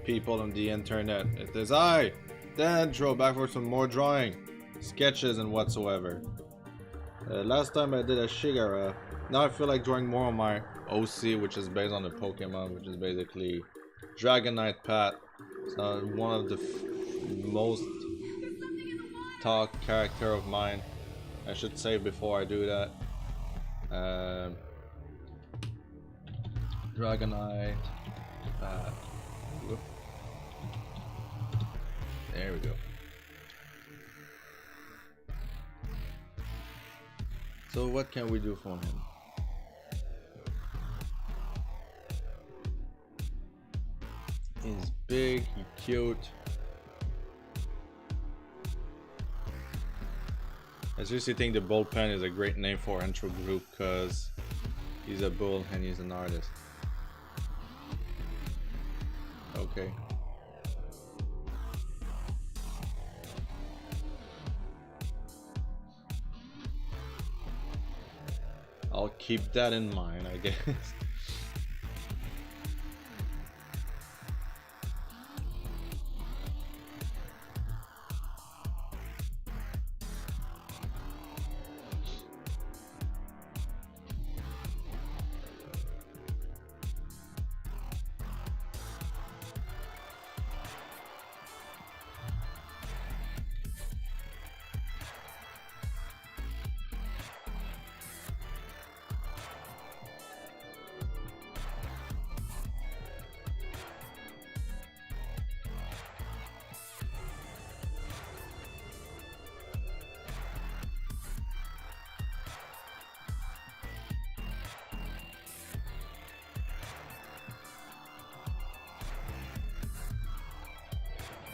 people on the internet. It is I, Deadanthro, back for some more drawing, sketches and whatsoever. Last time I did a Shigara. Now I feel like drawing more on my OC, which is based on the Pokemon, which is basically Dragonite Pat. It's one of the most talked character of mine. I should say before I do that. Dragonite Pat. Whoop. There we go. So what can we do for him? He's big, he's cute. I seriously think the bullpen is a great name for Anthro group because he's a bull and he's an artist. Okay. I'll keep that in mind, I guess.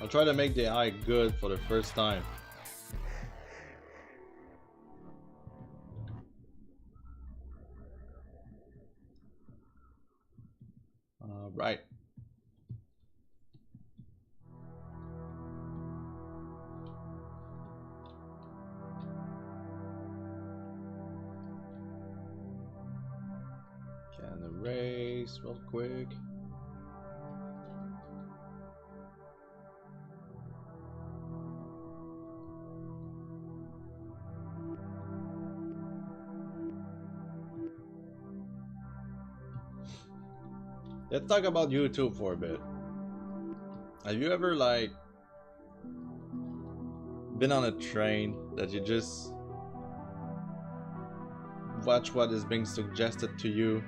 I'll try to make the eye good for the first time. Right. Can erase real quick. Let's talk about YouTube for a bit. Have you ever like been on a train that you just watch what is being suggested to you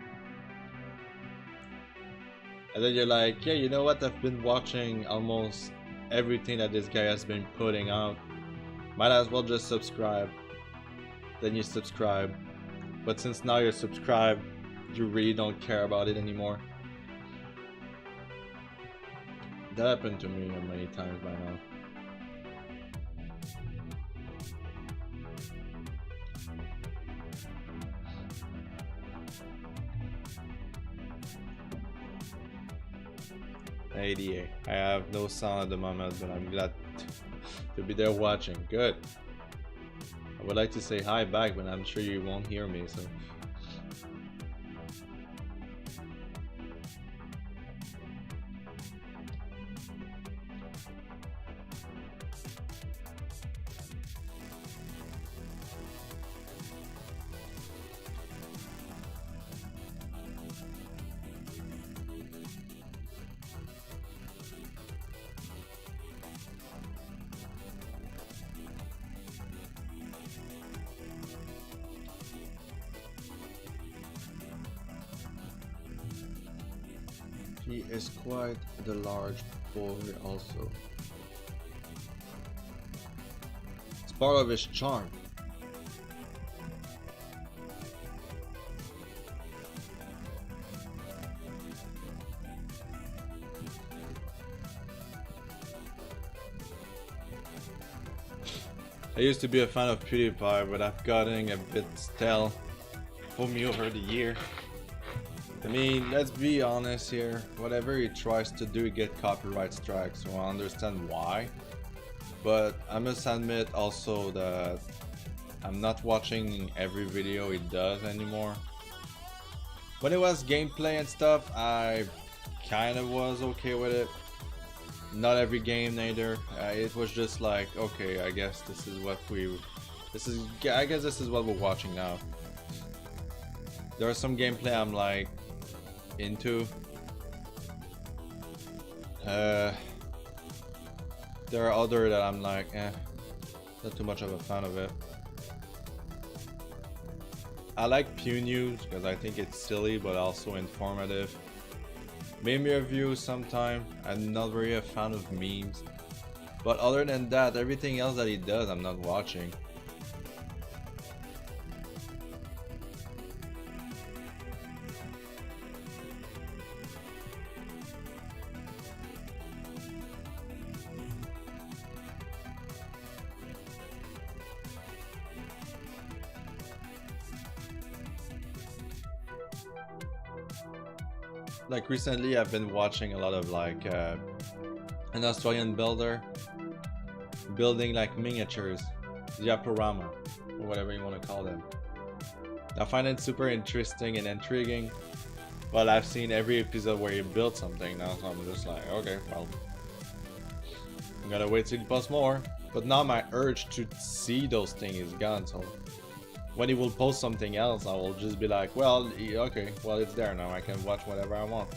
and then you're like, yeah, you know what, I've been watching almost everything that this guy has been putting out, might as well just subscribe. Then you subscribe, but since now you're subscribed, you really don't care about it anymore. That happened to me many times by now. ADA. I have no sound at the moment, but I'm glad to be there watching. Good. I would like to say hi back, but I'm sure you won't hear me, so. He is quite the large boy also. It's part of his charm. I used to be a fan of PewDiePie, but I've gotten a bit stale for me over the year. I mean, let's be honest here, whatever he tries to do, he get copyright strikes, so I understand why. But I must admit also that I'm not watching every video he does anymore. When it was gameplay and stuff, I kind of was okay with it. Not every game neither. It was just like, okay, I guess this is what I guess this is what we're watching now. There are some gameplay I'm like into. There are other that I'm like, not too much of a fan of it. I like Pew News because I think it's silly but also informative. Meme reviews sometime. I'm not really a fan of memes. But other than that, everything else that he does, I'm not watching. Like recently I've been watching a lot of like an Australian builder building like miniatures, diaporama, or whatever you want to call them. I find it super interesting and intriguing, but I've seen every episode where you build something now, so I'm just like, okay, well, I'm gonna wait till he posts more. But now my urge to see those things is gone, so when he will post something else, I will just be like, well, okay, well, it's there now. I can watch whatever I want.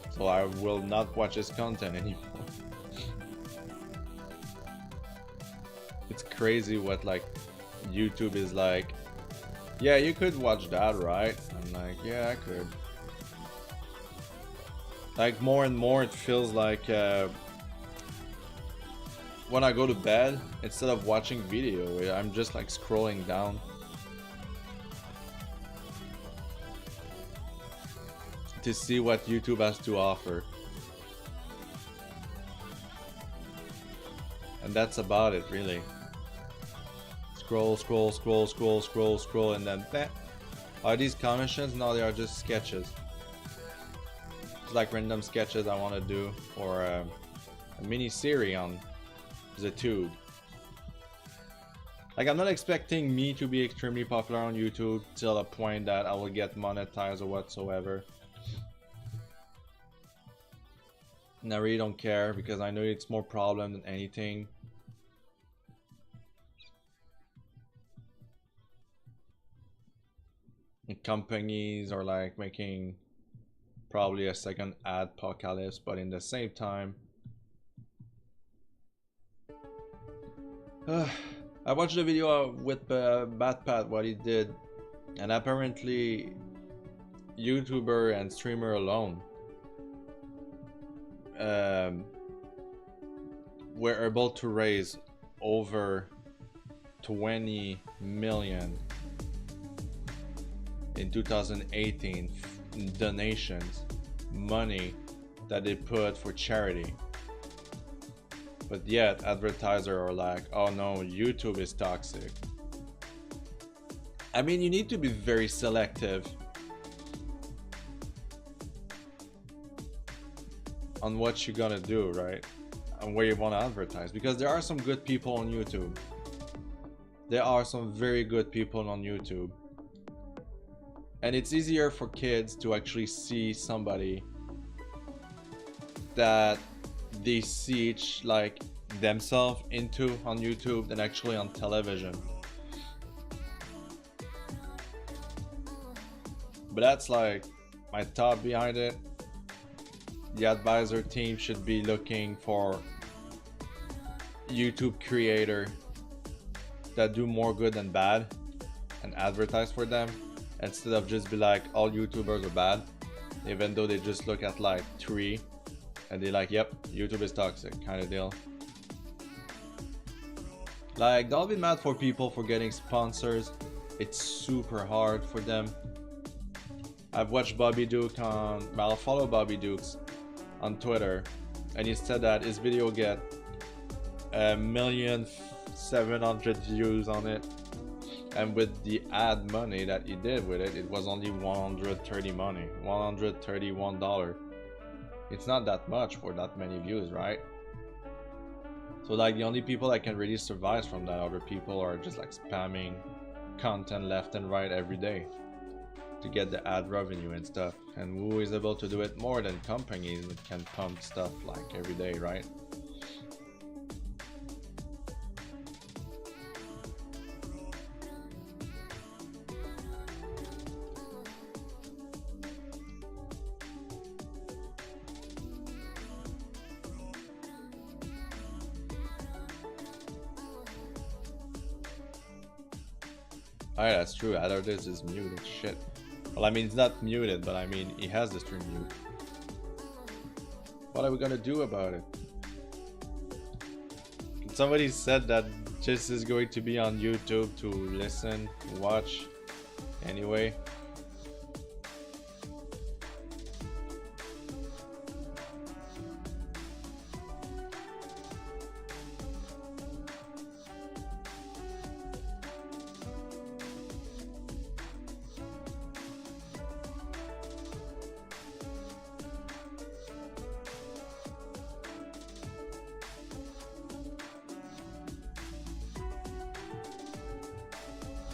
So I will not watch his content anymore. It's crazy what like YouTube is like. Yeah, you could watch that, right? I'm like, yeah, I could. Like more and more, it feels like when I go to bed, instead of watching video, I'm just like scrolling down. To see what YouTube has to offer. And that's about it, really. Scroll, scroll, scroll, scroll, scroll, scroll, and then are these commissions? No, they are just sketches. It's like random sketches I want to do for a mini series on the tube. Like, I'm not expecting me to be extremely popular on YouTube till a point that I will get monetized or whatsoever. And I really don't care because I know it's more problem than anything. And companies are like making probably a second adpocalypse, but in the same time, I watched the video with Bad Pat, what he did, and apparently YouTuber and streamer alone were able to raise over 20 million in 2018 donations, money that they put for charity. But yet advertisers are like, oh no, YouTube is toxic. I mean, you need to be very selective on what you're gonna do, right? And where you want to advertise, because there are some good people on YouTube. There are some very good people on YouTube. And it's easier for kids to actually see somebody that they see like themselves into on YouTube than actually on television. But that's like my thought behind it. The advisor team should be looking for YouTube creator that do more good than bad and advertise for them, instead of just be like all YouTubers are bad, even though they just look at like 3 and they're like, yep, YouTube is toxic kind of deal. Like, don't be mad for people for getting sponsors. It's super hard for them. I've watched Bobby Duke on, well, I'll follow Bobby Dukes on Twitter, and he said that his video get 1,700,000 views on it, and with the ad money that he did with it, it was only $131. It's not that much for that many views, right? So like, the only people that can really survive from that, other people are just like spamming content left and right every day. to get the ad revenue and stuff. And who is able to do it more than companies that can pump stuff like every day, right? Alright, that's true. Addertis is muted. Shit. Well, I mean, it's not muted, but I mean, he has the stream mute. What are we gonna do about it? Somebody said that this is going to be on YouTube to listen, watch, anyway.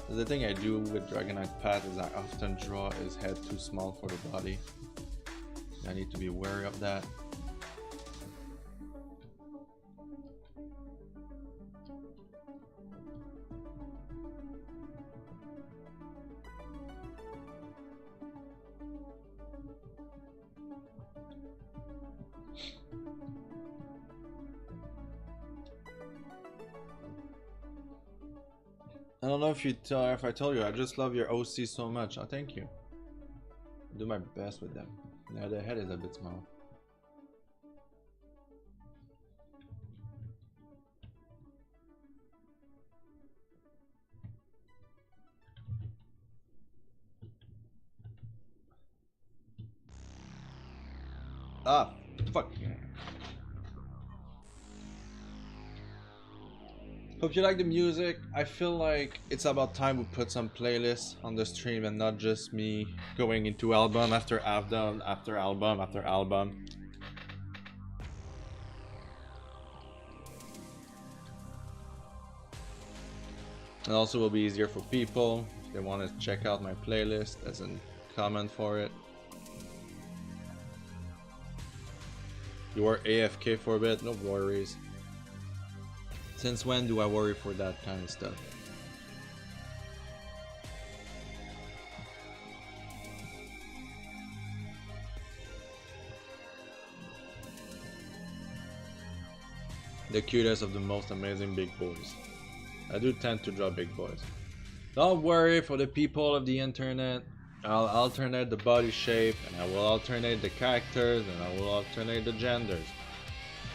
The thing I do with Dragonite Pat is I often draw his head too small for the body. I need to be wary of that. I don't know if I told you, I just love your OC so much. Oh, thank you. I do my best with them. Now the head is a bit small. Ah, fuck. Hope you like the music. I feel like it's about time we put some playlists on the stream and not just me going into album after album after album after album. And also will be easier for people if they want to check out my playlist as a comment for it. You were AFK for a bit, no worries. Since when do I worry for that kind of stuff? The cutest of the most amazing big boys. I do tend to draw big boys. Don't worry for the people of the internet. I'll alternate the body shape, and I will alternate the characters, and I will alternate the genders.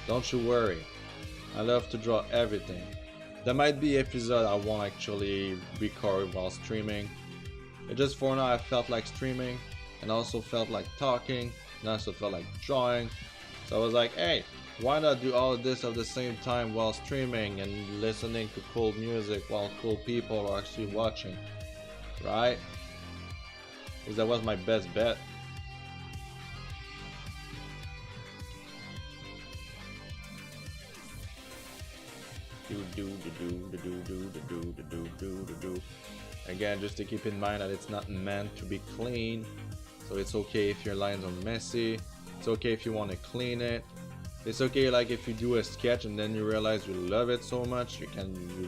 Don't you worry. I love to draw everything. There might be episodes I won't actually record while streaming. It just for now I felt like streaming and also felt like talking and also felt like drawing. So I was like, hey, why not do all of this at the same time while streaming and listening to cool music while cool people are actually watching, right? Because that was my best bet. Again, just to keep in mind that it's not meant to be clean, so it's okay if your lines are messy. It's okay if you want to clean it. It's okay like if you do a sketch and then you realize you love it so much, you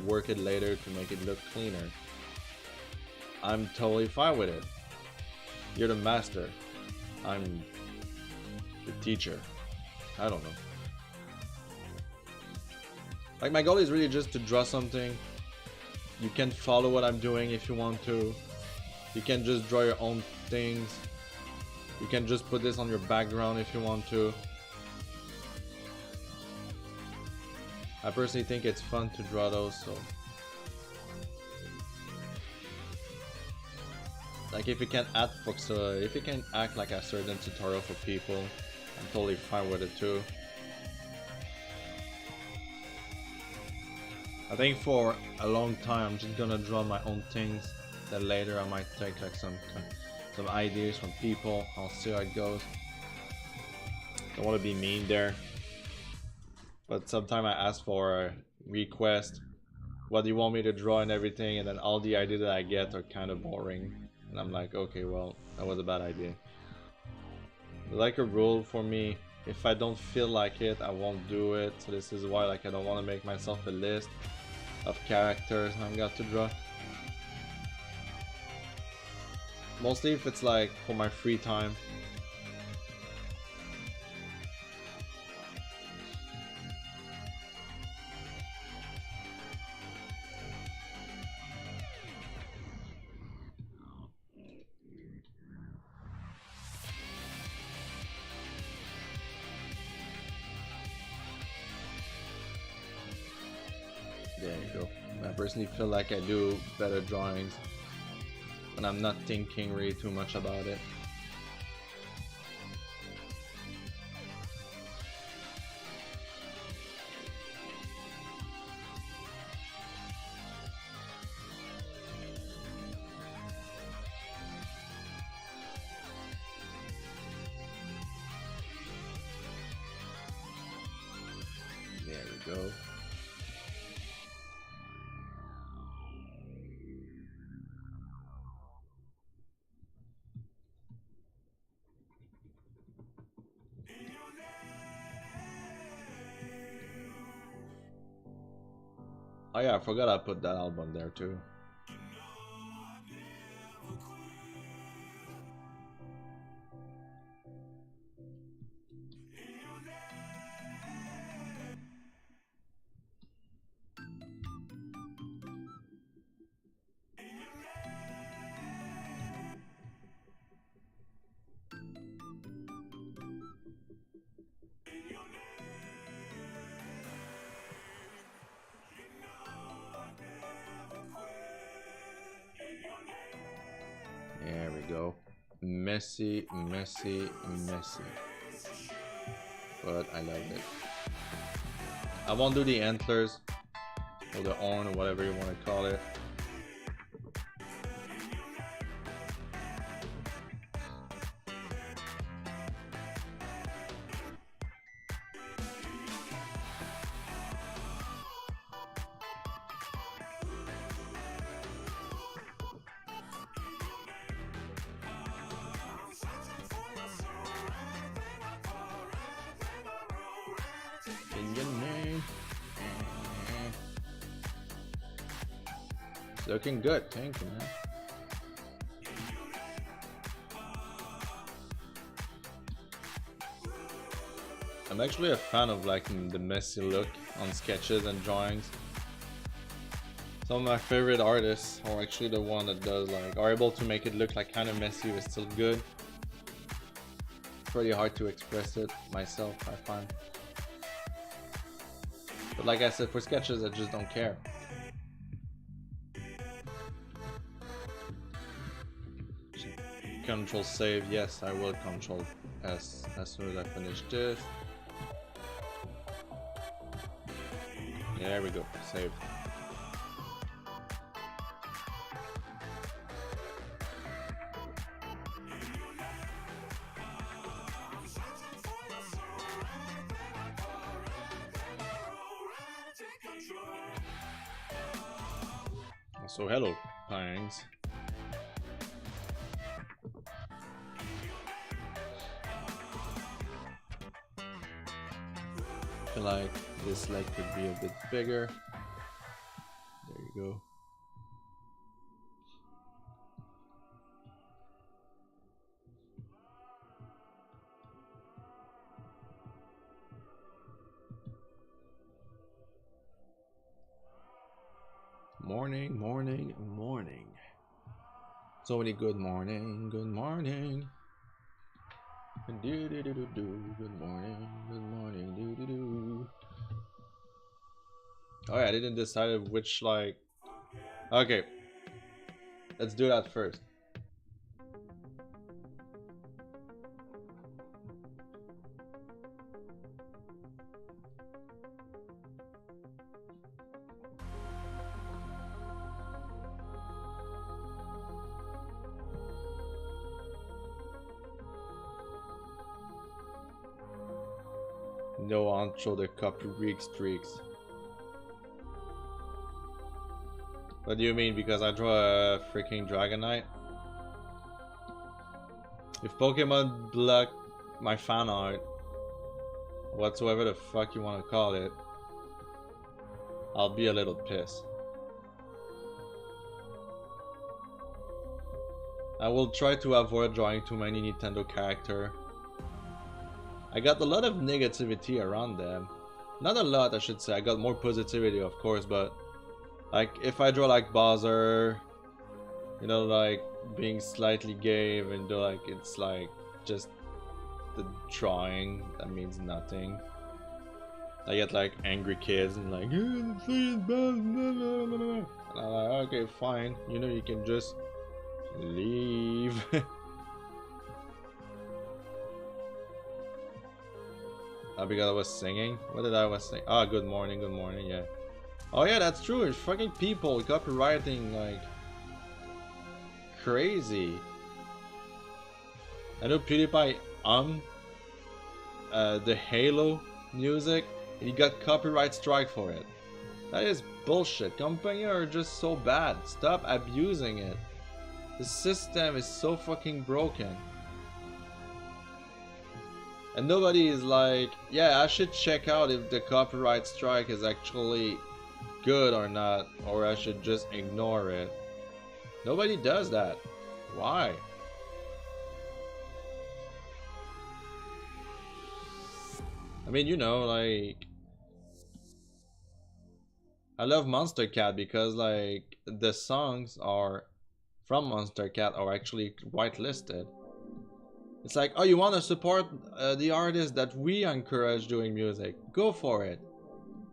work it later to make it look cleaner. I'm totally fine with it. You're the master. I'm the teacher. I don't know. Like, my goal is really just to draw something. You can follow what I'm doing if you want to. You can just draw your own things. You can just put this on your background if you want to. I personally think it's fun to draw those, so. Like, if you can if you can act like a certain tutorial for people, I'm totally fine with it too. I think for a long time I'm just gonna draw my own things. Then later I might take like some ideas from people. I'll see how it goes. Don't want to be mean there, but sometimes I ask for a request. What do you want me to draw and everything, and then all the ideas that I get are kind of boring. And I'm like, okay, well, that was a bad idea. Like a rule for me, if I don't feel like it, I won't do it. So this is why, like, I don't want to make myself a list of characters I've got to draw. Mostly if it's like for my free time. There you go. I personally feel like I do better drawings when I'm not thinking really too much about it. There we go. Oh yeah, I forgot I put that album there too. There we go. Messy, messy, messy. But I love it. I won't do the antlers or the horn or whatever you want to call it. In your name. It's looking good, thank you, man. I'm actually a fan of like the messy look on sketches and drawings. Some of my favorite artists are actually the one that does like are able to make it look like kind of messy but still good. Pretty hard to express it myself, I find. But like I said, for sketches I just don't care. Control save, yes, I will control S as soon as I finish this. There we go, saved. So hello, Pangs. I feel like this leg could be a bit bigger. There you go. Morning, morning, morning. So many good morning, good morning. Do do do do do. Good morning, do do do. Oh yeah, I didn't decide which like. Okay, let's do that first. No Anthro, the copy streaks. What do you mean? Because I draw a freaking Dragonite? If Pokemon block my fan art, whatsoever the fuck you want to call it, I'll be a little pissed. I will try to avoid drawing too many Nintendo characters. I got a lot of negativity around them. Not a lot, I should say. I got more positivity, of course, but like if I draw like Bowser, you know, like being slightly gay, even though like it's like just the drawing, that means nothing. I get like angry kids and like, and I'm like, okay, fine, you know, you can just leave. Oh, because I was singing? What did I was saying? Oh, good morning, yeah. Oh yeah, that's true, it's fucking people copywriting like crazy. I know PewDiePie the Halo music, and he got copyright strike for it. That is bullshit. Companies are just so bad. Stop abusing it. The system is so fucking broken. And nobody is like, yeah, I should check out if the copyright strike is actually good or not, or I should just ignore it. Nobody does that. Why? I mean, you know, like, I love Monster Cat because like the songs are from Monster Cat are actually whitelisted. It's like, oh, you want to support the artists that we encourage doing music? Go for it.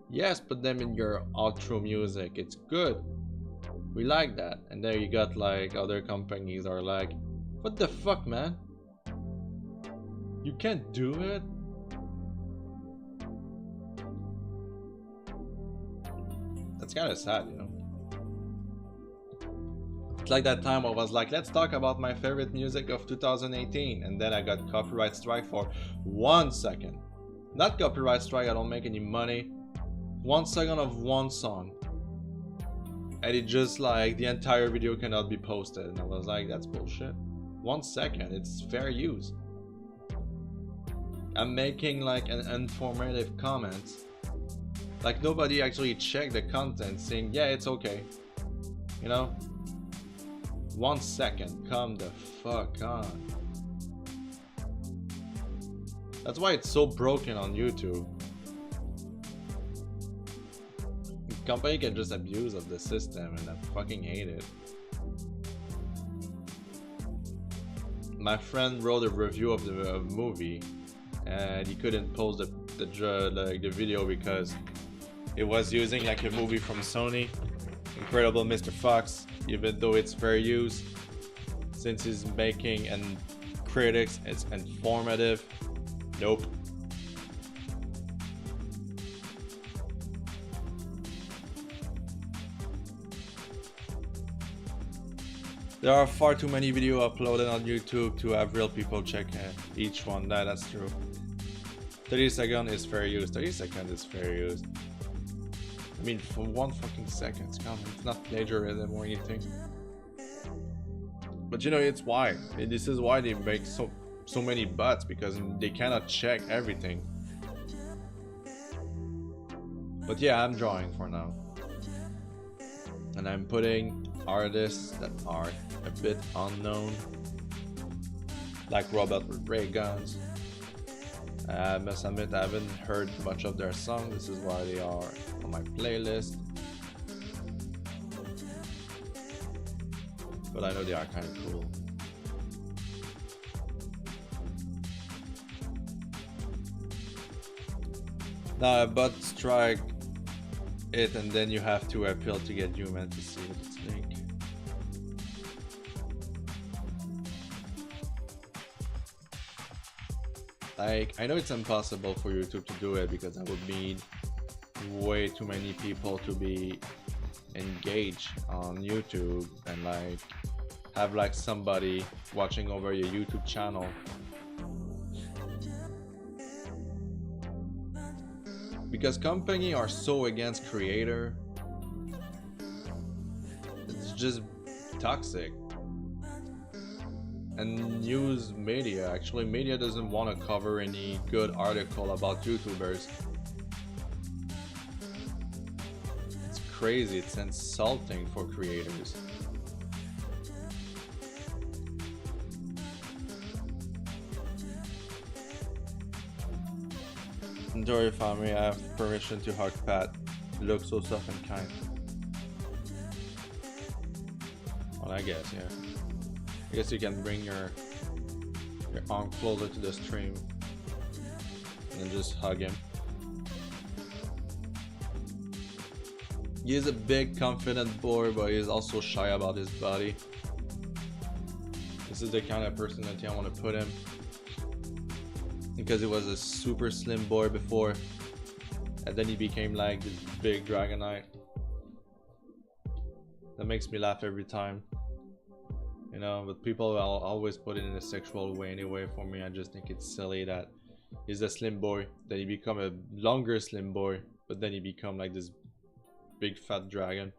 Yes, put them in your outro music. It's good. We like that. And there you got like other companies are like, what the fuck, man? You can't do it? That's kind of sad, you know. It's like that time I was like, let's talk about my favorite music of 2018, and then I got copyright strike for 1 second. Not copyright strike, I don't make any money. 1 second of one song. And it just like, the entire video cannot be posted. And I was like, that's bullshit. 1 second, it's fair use. I'm making like an informative comment. Like nobody actually checked the content saying, yeah, it's okay. You know? 1 second, come the fuck on. That's why it's so broken on YouTube. The company can just abuse of the system and I fucking hate it. My friend wrote a review of the movie and he couldn't post the video because it was using like a movie from Sony, Incredible Mr. Fox, even though it's fair use, since he's making and critics, it's informative. Nope. There are far too many videos uploaded on YouTube to have real people check each one. That's true. 30 seconds is fair use. 30 seconds is fair use. I mean, for 1 fucking second, come on, it's not plagiarism or anything. But you know, it's why. This is why they make so many bots, because they cannot check everything. But yeah, I'm drawing for now. And I'm putting artists that are a bit unknown. Like Robot with Ray Guns. I must admit I haven't heard much of their song. This is why they are on my playlist. But I know they are kind of cool. Now a bot strike it and then you have to appeal to get human to see what it's like. Like, I know it's impossible for YouTube to do it because I would need way too many people to be engaged on YouTube and like have like somebody watching over your YouTube channel. Because companies are so against creator, it's just toxic. and news media. Actually, media doesn't want to cover any good article about YouTubers. It's crazy, it's insulting for creators. Enjoy your family, I have permission to hug Pat. You look so soft and kind. Well, I guess, yeah. I guess you can bring your arm closer to the stream and then just hug him. He is a big, confident boy, but he is also shy about his body. This is the kind of personality I want to put him. Because he was a super slim boy before, and then he became like this big Dragonite. That makes me laugh every time. You know, but people always put it in a sexual way anyway. For me, I just think it's silly that he's a slim boy, then he become a longer slim boy, but then he become like this big fat dragon.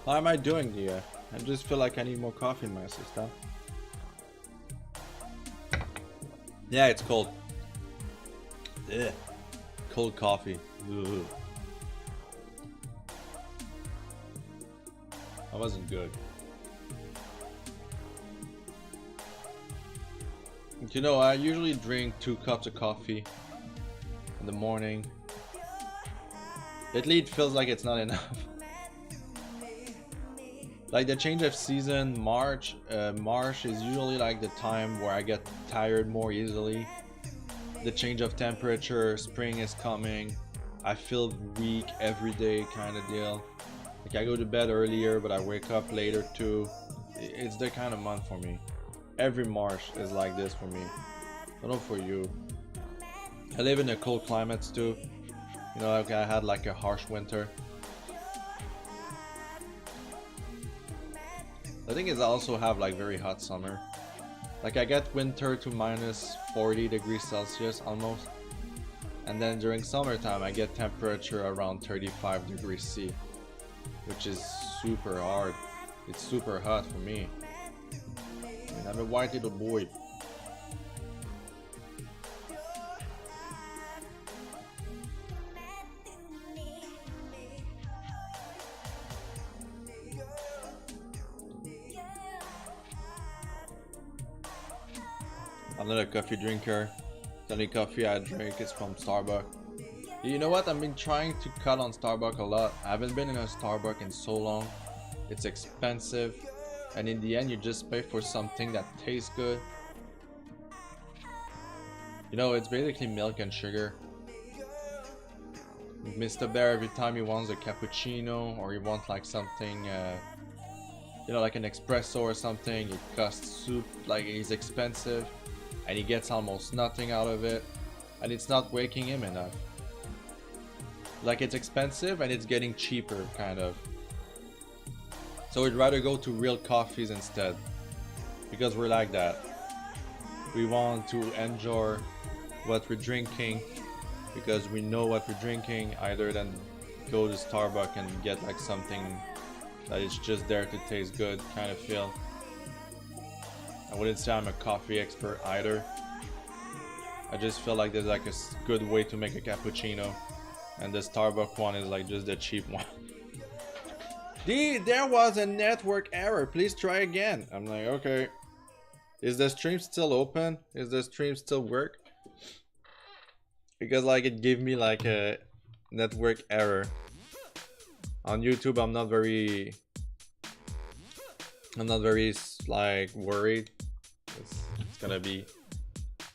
How am I doing, Dia? I just feel like I need more coffee in my system. Yeah, it's cold. Ugh. Cold coffee. Ugh. That wasn't good. You know, I usually drink 2 cups of coffee in the morning. Lately, it feels like it's not enough. Like the change of season, March is usually like the time where I get tired more easily. The change of temperature, spring is coming. I feel weak every day kind of deal. Like I go to bed earlier, but I wake up later too. It's the kind of month for me. Every March is like this for me. I don't know for you. I live in the cold climates too. You know, like I had like a harsh winter. I think it's also have like very hot summer. Like I get winter to minus 40 degrees Celsius almost. And then during summertime I get temperature around 35 degrees C. Which is super hard. It's super hot for me. I mean, I'm a white little boy. I'm not a coffee drinker. The only coffee I drink is from Starbucks. You know what? I've been trying to cut on Starbucks a lot. I haven't been in a Starbucks in so long. It's expensive. And in the end, you just pay for something that tastes good. You know, it's basically milk and sugar. Mr. Bear, every time he wants a cappuccino or he wants like something, you know, like an espresso or something, it costs soup, like it's expensive. And he gets almost nothing out of it, and it's not waking him enough. Like it's expensive and it's getting cheaper kind of. So we'd rather go to real coffees instead, because we're like that. We want to enjoy what we're drinking because we know what we're drinking, either than go to Starbucks and get like something that is just there to taste good kind of feel. I wouldn't say I'm a coffee expert either. I just feel like there's like a good way to make a cappuccino, and the Starbucks one is like just the cheap one. There was a network error. Please try again. I'm like, okay. Is the stream still open? Is the stream still work? Because like it gave me like a network error. On YouTube, I'm not very like worried. It's gonna be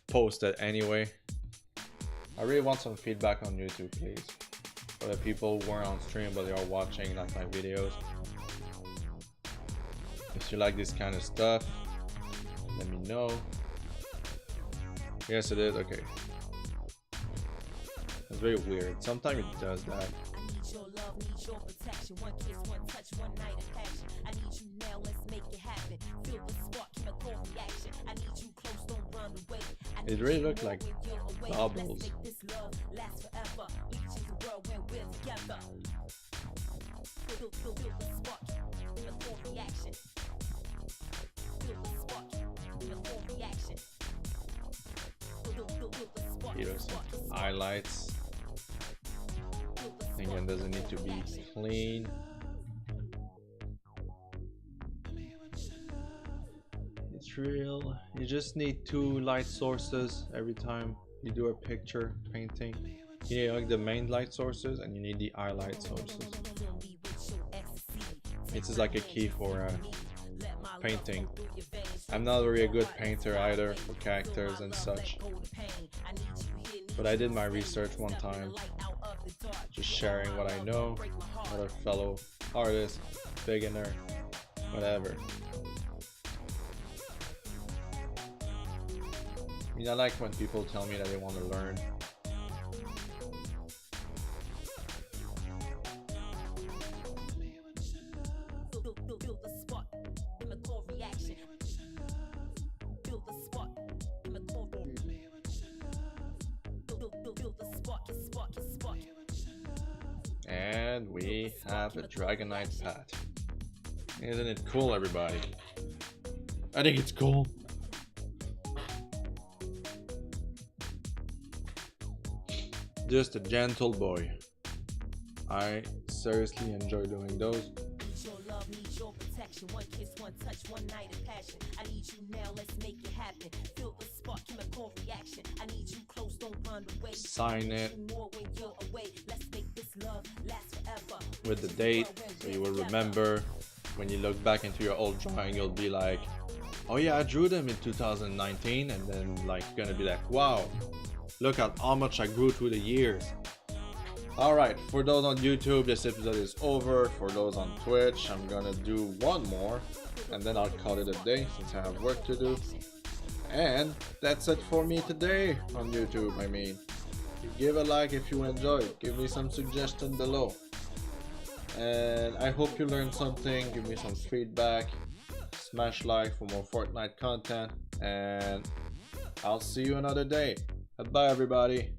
posted anyway. I really want some feedback on YouTube, please. For the people who aren't on stream but they are watching like my videos. If you like this kind of stuff, let me know. Yes, it is. Okay. It's very weird. Sometimes it does that. It really looked like bubbles. Here's some highlights. Again, doesn't need to be clean. It's real. You just need 2 light sources every time you do a picture painting. You need like the main light sources and you need the highlight sources. This is like a key for painting. I'm not really a good painter either for characters and such, but I did my research one time, just sharing what I know, other fellow artist, beginner, whatever. I mean, I like when people tell me that they want to learn. And we have a Dragonite Pat. Isn't it cool, everybody? I think it's cool. Just a gentle boy. I seriously enjoy doing those. Sign it with the date so you will remember. When you look back into your old drawing, you'll be like, oh yeah, I drew them in 2019, and then like gonna be like, wow, look at how much I grew through the years. Alright, for those on YouTube, this episode is over. For those on Twitch, I'm gonna do one more and then I'll call it a day since I have work to do. And that's it for me today on YouTube. I mean, give a like if you enjoyed, give me some suggestions below. And I hope you learned something. Give me some feedback, smash like for more Fortnite content, and I'll see you another day. Bye everybody.